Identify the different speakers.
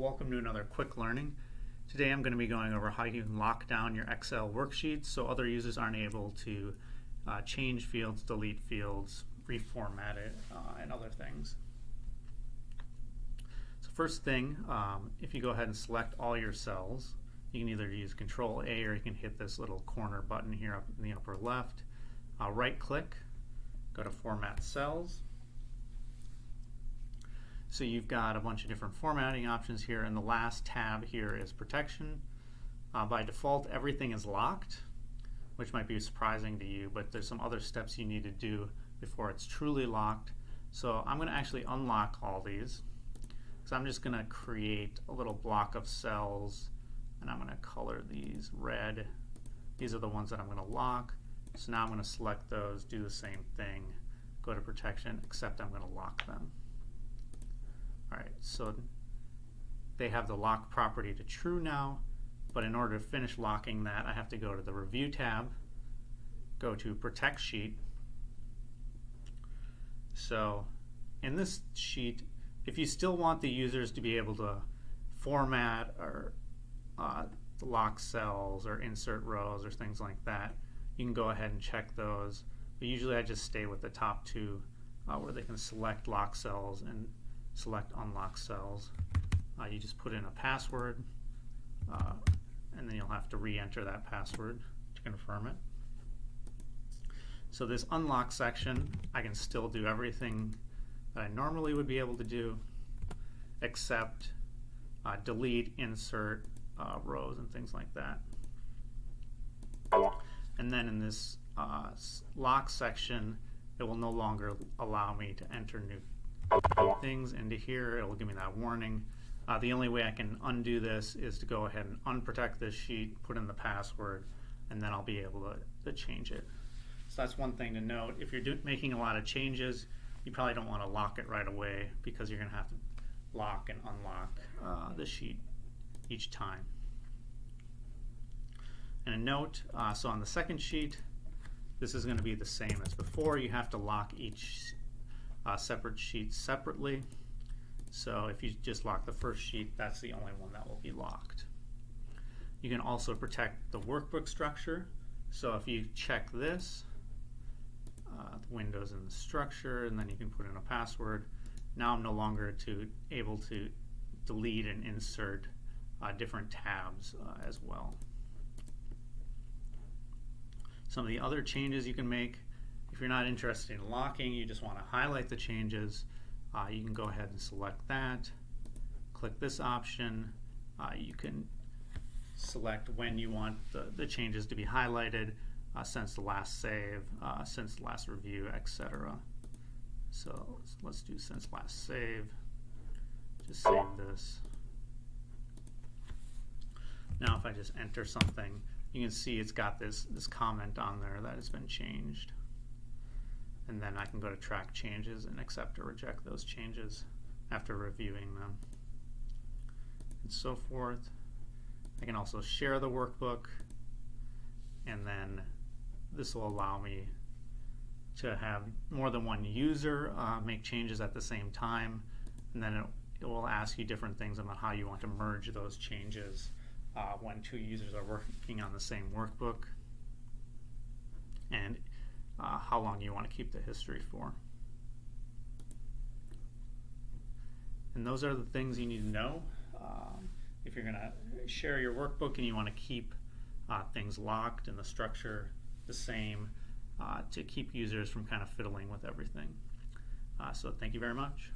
Speaker 1: welcome to another quick learning. Today I'm going to be going over how you can lock down your Excel worksheets so other users aren't able to change fields, delete fields, reformat it, and other things. So first thing, if you go ahead and select all your cells, you can either use Control A or you can hit this little corner button here up in the upper left. Right click, go to Format Cells. So you've got a bunch of different formatting options here, and the last tab here is Protection. By default, everything is locked, which might be surprising to you, but there's some other steps you need to do before it's truly locked. So I'm going to actually unlock all these. So I'm just going to create a little block of cells, and I'm going to color these red. These are the ones that I'm going to lock. So now I'm going to select those, do the same thing, go to Protection, except I'm going to lock them. Alright, so they have the lock property to true now, but in order to finish locking that, I have to go to the Review tab, go to Protect Sheet. So in this sheet, if you still want the users to be able to format or lock cells or insert rows or things like that, you can go ahead and check those. But usually I just stay with the top two where they can select lock cells and select unlock cells. You just put in a password and then you'll have to re-enter that password to confirm it. So this unlock section, I can still do everything that I normally would be able to do except delete, insert rows and things like that. And then in this lock section, it will no longer allow me to enter new things into here. It will give me that warning. The only way I can undo this is to go ahead and unprotect this sheet, put in the password, and then I'll be able to change it. So that's one thing to note. If you're making a lot of changes, you probably don't want to lock it right away because you're going to have to lock and unlock the sheet each time. And a note, so on the second sheet, this is going to be the same as before. You have to lock each separate sheet separately. So if you just lock the first sheet, that's the only one that will be locked. You can also protect the workbook structure. So if you check this, the windows in the structure, and then you can put in a password. Now I'm no longer able to delete and insert different tabs as well. Some of the other changes you can make, if you're not interested in locking, you just want to highlight the changes, you can go ahead and select that. Click this option. You can select when you want the changes to be highlighted, since the last save, since the last review, etc. So let's do since last save. Just save this. Now if I just enter something, you can see it's got this comment on there that has been changed. And then I can go to track changes and accept or reject those changes after reviewing them and so forth. I can also share the workbook, and then this will allow me to have more than one user make changes at the same time, and then it will ask you different things about how you want to merge those changes when two users are working on the same workbook, and how long you want to keep the history for. And those are the things you need to know. If you're going to share your workbook and you want to keep things locked and the structure the same to keep users from kind of fiddling with everything. So thank you very much.